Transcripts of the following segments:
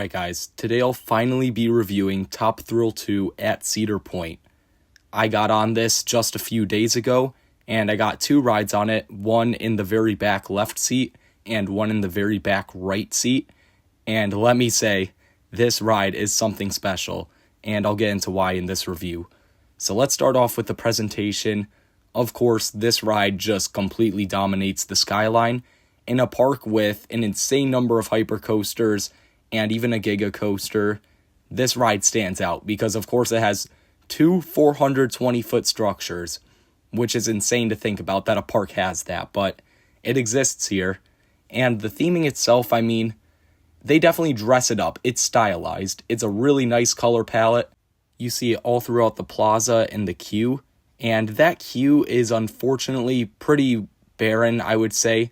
Alright guys, today I'll finally be reviewing Top Thrill 2 at Cedar Point. I got on this just a few days ago, and I got two rides on it, one in the very back left seat, and one in the very back right seat. And let me say, this ride is something special, and I'll get into why in this review. So let's start off with the presentation. Of course, this ride just completely dominates the skyline. In a park with an insane number of hypercoasters, and even a giga coaster, this ride stands out because of course it has two 420-foot structures, which is insane to think about that a park has that, but it exists here. And the theming itself, I mean, they definitely dress it up. It's stylized. It's a really nice color palette. You see it all throughout the plaza and the queue, and that queue is unfortunately pretty barren, I would say.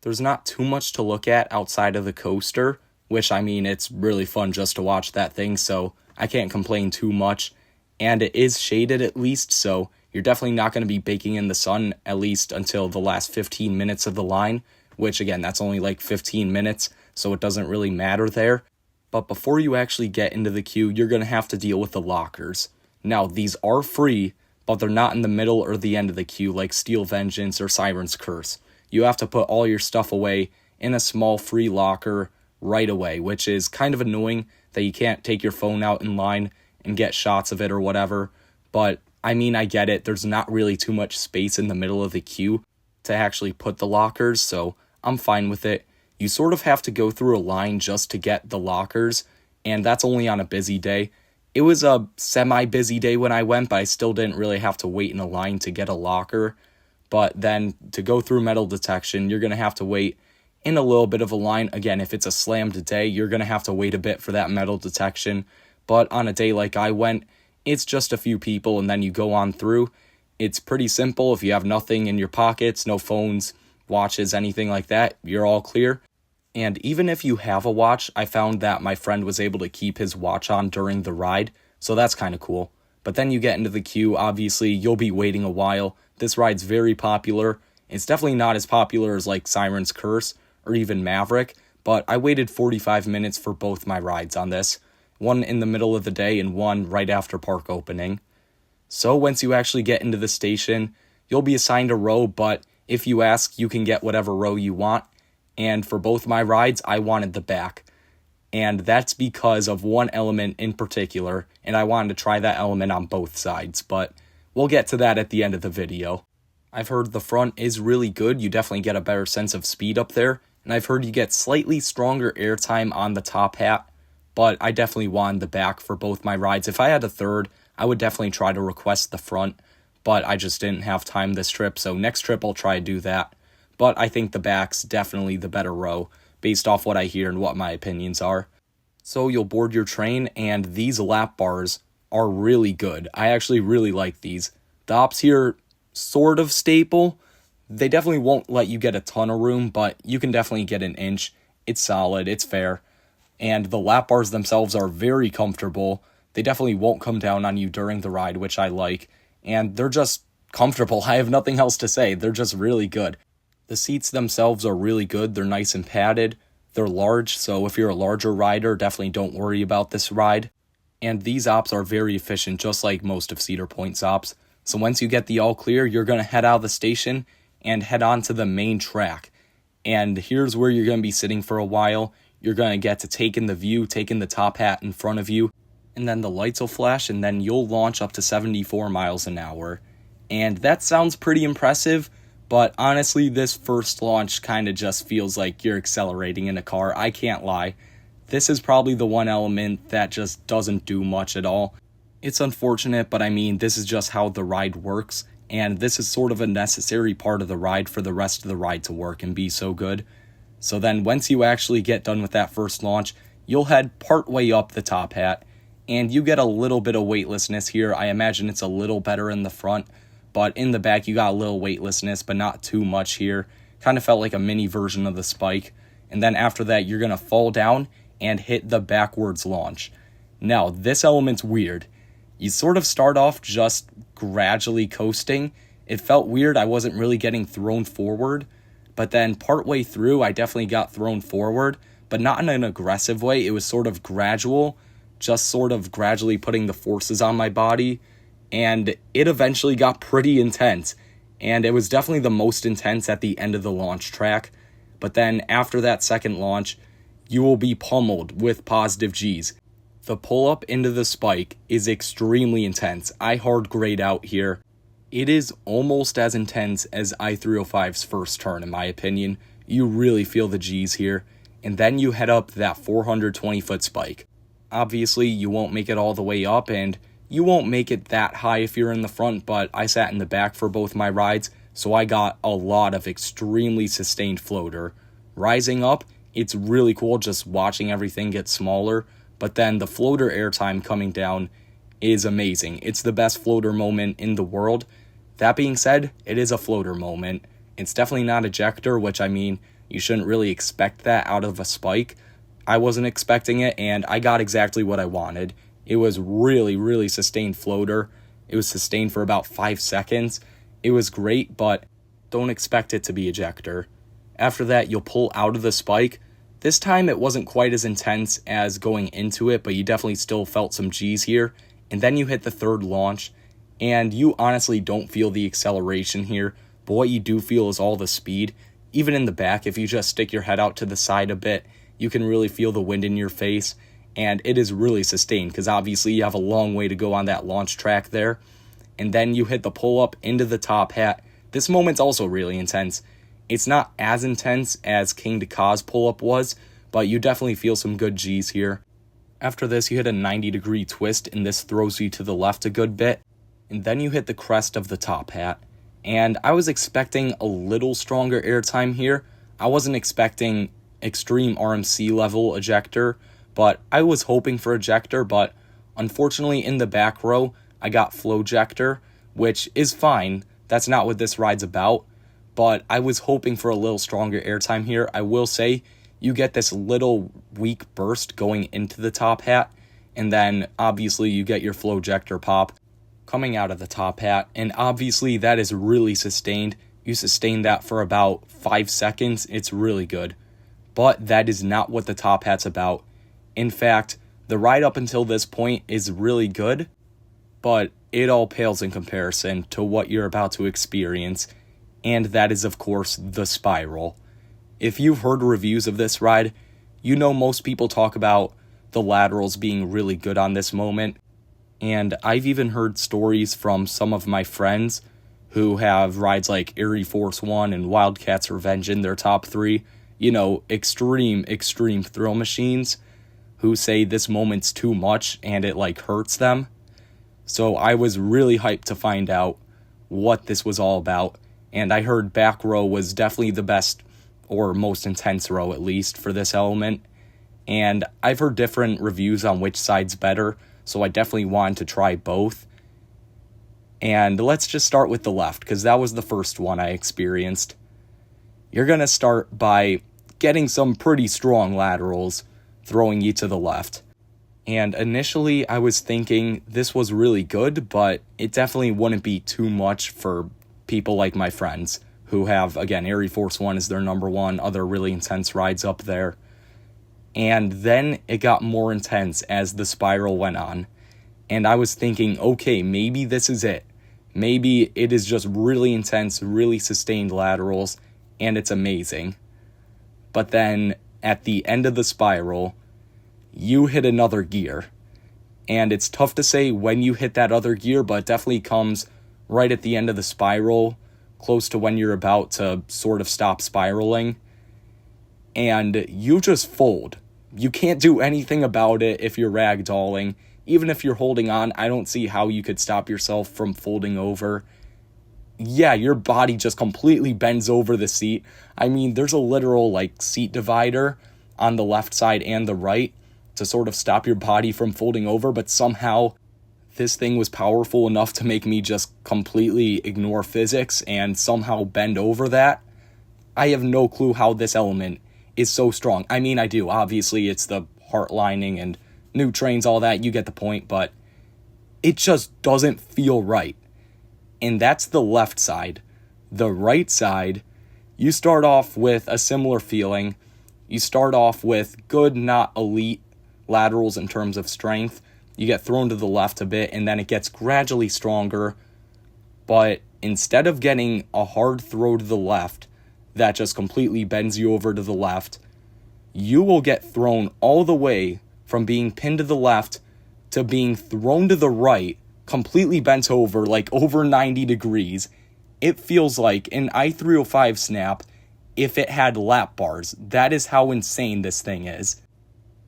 There's not too much to look at outside of the coaster, which, I mean, it's really fun just to watch that thing, so I can't complain too much. And it is shaded at least, so you're definitely not going to be baking in the sun, at least until the last 15 minutes of the line, which, again, that's only like 15 minutes, so it doesn't really matter there. But before you actually get into the queue, you're going to have to deal with the lockers. Now, these are free, but they're not in the middle or the end of the queue like Steel Vengeance or Siren's Curse. You have to put all your stuff away in a small free locker right away, which is kind of annoying that you can't take your phone out in line and get shots of it or whatever. But, I mean, I get it. There's not really too much space in the middle of the queue to actually put the lockers, so I'm fine with it. You sort of have to go through a line just to get the lockers, and that's only on a busy day. It was a semi-busy day when I went, but I still didn't really have to wait in a line to get a locker. But then to go through metal detection, you're going to have to wait in a little bit of a line. Again, if it's a slammed day, you're going to have to wait a bit for that metal detection. But on a day like I went, it's just a few people and then you go on through. It's pretty simple. If you have nothing in your pockets, no phones, watches, anything like that, you're all clear. And even if you have a watch, I found that my friend was able to keep his watch on during the ride, so that's kind of cool. But then you get into the queue, obviously you'll be waiting a while. This ride's very popular. It's definitely not as popular as like Siren's Curse or even Maverick, but I waited 45 minutes for both my rides on this. One in the middle of the day and one right after park opening. So once you actually get into the station, you'll be assigned a row, but if you ask, you can get whatever row you want. And for both my rides, I wanted the back. And that's because of one element in particular, and I wanted to try that element on both sides, but we'll get to that at the end of the video. I've heard the front is really good. You definitely get a better sense of speed up there, and I've heard you get slightly stronger airtime on the top hat, but I definitely wanted the back for both my rides. If I had a third, I would definitely try to request the front, but I just didn't have time this trip, so next trip I'll try to do that. But I think the back's definitely the better row, based off what I hear and what my opinions are. So you'll board your train, and these lap bars are really good. I actually really like these. The ops here, sort of staple. They definitely won't let you get a ton of room, but you can definitely get an inch. It's solid, it's fair. And the lap bars themselves are very comfortable. They definitely won't come down on you during the ride, which I like. And they're just comfortable. I have nothing else to say. They're just really good. The seats themselves are really good. They're nice and padded. They're large, so if you're a larger rider, definitely don't worry about this ride. And these ops are very efficient, just like most of Cedar Point's ops. So once you get the all clear, you're going to head out of the station and head on to the main track. And here's where you're going to be sitting for a while. You're going to get to take in the view, take in the top hat in front of you, and then the lights will flash, and then you'll launch up to 74 miles an hour. And that sounds pretty impressive, but honestly, this first launch kind of just feels like you're accelerating in a car. I can't lie. This is probably the one element that just doesn't do much at all. It's unfortunate, but I mean, this is just how the ride works, and this is sort of a necessary part of the ride for the rest of the ride to work and be so good. So then once you actually get done with that first launch, you'll head partway up the top hat, and you get a little bit of weightlessness here. I imagine it's a little better in the front, but in the back you got a little weightlessness, but not too much here. Kind of felt like a mini version of the spike. And then after that, you're going to fall down and hit the backwards launch. Now, this element's weird. You sort of start off just gradually coasting. It felt weird. I wasn't really getting thrown forward. But then partway through, I definitely got thrown forward. but not in an aggressive way. It was sort of gradual, just sort of gradually putting the forces on my body, and it eventually got pretty intense, and it was definitely the most intense at the end of the launch track. But then after that second launch, you will be pummeled with positive G's. The pull-up into the spike is extremely intense. I hard grade out here. It is almost as intense as I-305's first turn, in my opinion. You really feel the G's here. And then you head up that 420-foot spike. Obviously, you won't make it all the way up, and you won't make it that high if you're in the front, but I sat in the back for both my rides, so I got a lot of extremely sustained floater. Rising up, it's really cool just watching everything get smaller, but then the floater airtime coming down is amazing. It's the best floater moment in the world. That being said, it is a floater moment. It's definitely not ejector, which I mean, you shouldn't really expect that out of a spike. I wasn't expecting it, and I got exactly what I wanted. It was really, really sustained floater. It was sustained for about 5 seconds. It was great, but don't expect it to be ejector. After that, you'll pull out of the spike. This time, it wasn't quite as intense as going into it, but you definitely still felt some G's here. And then you hit the third launch, and you honestly don't feel the acceleration here, but what you do feel is all the speed. Even in the back, if you just stick your head out to the side a bit, you can really feel the wind in your face, and it is really sustained, because obviously you have a long way to go on that launch track there. And then you hit the pull-up into the top hat. This moment's also really intense. It's not as intense as King to Kaz pull-up was, but you definitely feel some good G's here. After this, you hit a 90-degree twist, and this throws you to the left a good bit. And then you hit the crest of the top hat. And I was expecting a little stronger airtime here. I wasn't expecting extreme RMC level ejector, but I was hoping for ejector, but unfortunately in the back row, I got flowjector, which is fine. That's not what this ride's about, but I was hoping for a little stronger airtime here. I will say, you get this little weak burst going into the top hat, and then obviously you get your flowjector pop coming out of the top hat, and obviously that is really sustained. You sustain that for about 5 seconds. It's really good. But that is not what the top hat's about. In fact, the ride up until this point is really good, but it all pales in comparison to what you're about to experience, and that is, of course, the spiral. If you've heard reviews of this ride, you know most people talk about the laterals being really good on this moment, and I've even heard stories from some of my friends who have rides like Air Force One and Wildcat's Revenge in their top 3, extreme thrill machines, who say this moment's too much and it hurts them. So I was really hyped to find out what this was all about, and I heard back row was definitely the best or most intense row, at least, for this element. And I've heard different reviews on which side's better, so I definitely wanted to try both. And let's just start with the left, because that was the first one I experienced. You're going to start by getting some pretty strong laterals, throwing you to the left. And initially, I was thinking this was really good, but it definitely wouldn't be too much for people like my friends, who have, again, Air Force One is their number one, other really intense rides up there. And then it got more intense as the spiral went on. And I was thinking, okay, maybe this is it. Maybe it is just really intense, really sustained laterals, and it's amazing. But then, at the end of the spiral, you hit another gear. And it's tough to say when you hit that other gear, but it definitely comes right at the end of the spiral, close to when you're about to sort of stop spiraling. And you just fold. You can't do anything about it if you're ragdolling. Even if you're holding on, I don't see how you could stop yourself from folding over. Yeah, your body just completely bends over the seat. I mean, there's a literal, seat divider on the left side and the right to sort of stop your body from folding over, but somehow this thing was powerful enough to make me just completely ignore physics and somehow bend over that. I have no clue how this element is so strong. I mean, I do. Obviously, it's the heart lining and new trains, all that. You get the point, but it just doesn't feel right. And that's the left side. The right side, you start off with a similar feeling. You start off with good, not elite laterals in terms of strength. You get thrown to the left a bit, and then it gets gradually stronger. But instead of getting a hard throw to the left that just completely bends you over to the left, you will get thrown all the way from being pinned to the left to being thrown to the right, completely bent over, like over 90 degrees. It feels like an I-305 snap if it had lap bars. That is how insane this thing is.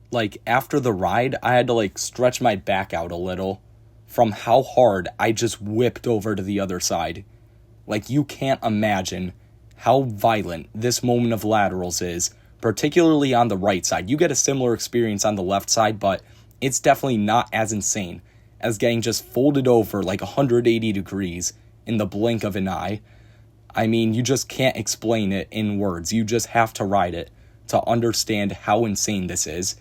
Like, after the ride, I had to, like, stretch my back out a little from how hard I just whipped over to the other side. Like, you can't imagine how violent this moment of laterals is, particularly on the right side. You get a similar experience on the left side, but it's definitely not as insane as getting just folded over like 180 degrees in the blink of an eye. I mean, you just can't explain it in words. You just have to ride it to understand how insane this is.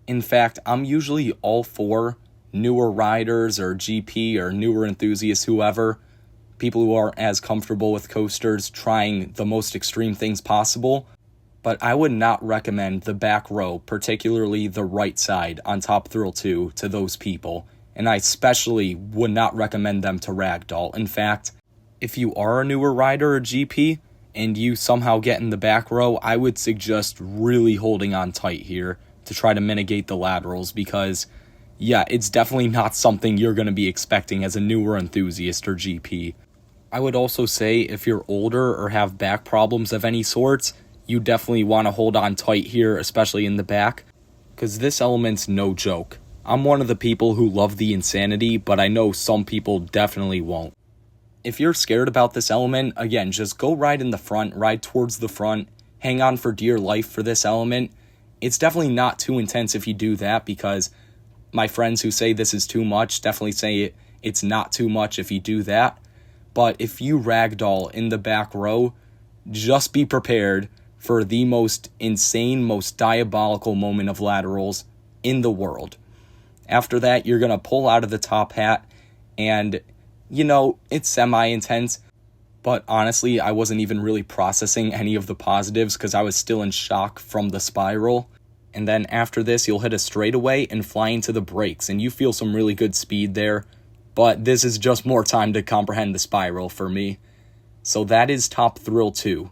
In fact, I'm usually all for newer riders or GP or newer enthusiasts, whoever, people who aren't as comfortable with coasters, trying the most extreme things possible. But I would not recommend the back row, particularly the right side on Top Thrill 2, to those people. And I especially would not recommend them to ragdoll. In fact, if you are a newer rider or GP and you somehow get in the back row, I would suggest really holding on tight here to try to mitigate the laterals, because yeah, it's definitely not something you're going to be expecting as a newer enthusiast or GP. I would also say if you're older or have back problems of any sorts, you definitely want to hold on tight here, especially in the back, because this element's no joke. I'm one of the people who love the insanity, but I know some people definitely won't. If you're scared about this element, again, just go ride in the front, ride towards the front, hang on for dear life for this element. It's definitely not too intense if you do that, because my friends who say this is too much definitely say it's not too much if you do that. But if you ragdoll in the back row, just be prepared for the most insane, most diabolical moment of laterals in the world. After that, you're going to pull out of the top hat, and, you know, it's semi-intense, but honestly, I wasn't even really processing any of the positives because I was still in shock from the spiral. And then after this, you'll hit a straightaway and fly into the brakes, and you feel some really good speed there, but this is just more time to comprehend the spiral for me. So that is Top Thrill 2.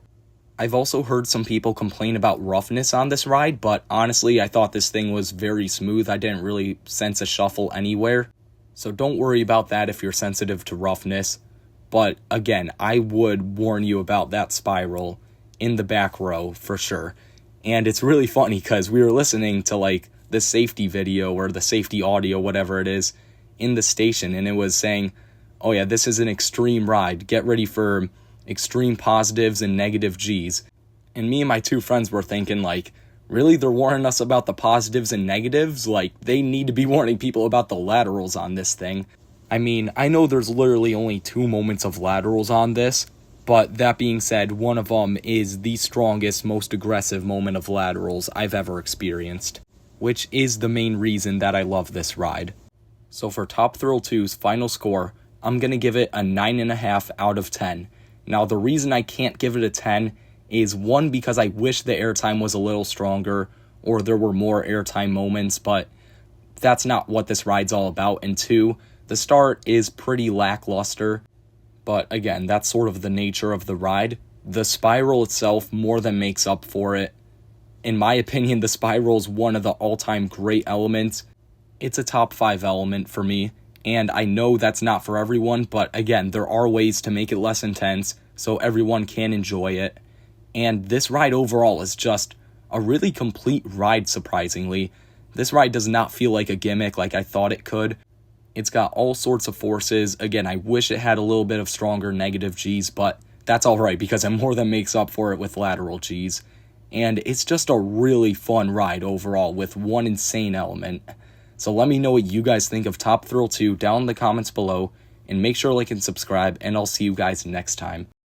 I've also heard some people complain about roughness on this ride, but honestly, I thought this thing was very smooth. I didn't really sense a shuffle anywhere. So don't worry about that if you're sensitive to roughness. But again, I would warn you about that spiral in the back row for sure. And it's really funny because we were listening to like the safety video or the safety audio, whatever it is, in the station, and it was saying, oh yeah, this is an extreme ride. Get ready for extreme positives and negative G's. And me and my two friends were thinking, like, really, they're warning us about the positives and negatives? Like, they need to be warning people about the laterals on this thing. I mean, I know there's literally only 2 moments of laterals on this, but that being said, one of them is the strongest, most aggressive moment of laterals I've ever experienced, which is the main reason that I love this ride. So for Top Thrill 2's final score, I'm going to give it a 9.5 out of 10. Now, the reason I can't give it a 10 is, one, because I wish the airtime was a little stronger or there were more airtime moments, but that's not what this ride's all about. And 2, the start is pretty lackluster, but again, that's sort of the nature of the ride. The spiral itself more than makes up for it. In my opinion, the spiral is one of the all-time great elements. It's a top 5 element for me. And I know that's not for everyone, but again, there are ways to make it less intense so everyone can enjoy it. And this ride overall is just a really complete ride, surprisingly. This ride does not feel like a gimmick like I thought it could. It's got all sorts of forces. Again, I wish it had a little bit of stronger negative Gs, but that's alright because it more than makes up for it with lateral Gs. And it's just a really fun ride overall with one insane element. So let me know what you guys think of Top Thrill 2 down in the comments below, and make sure to like and subscribe, and I'll see you guys next time.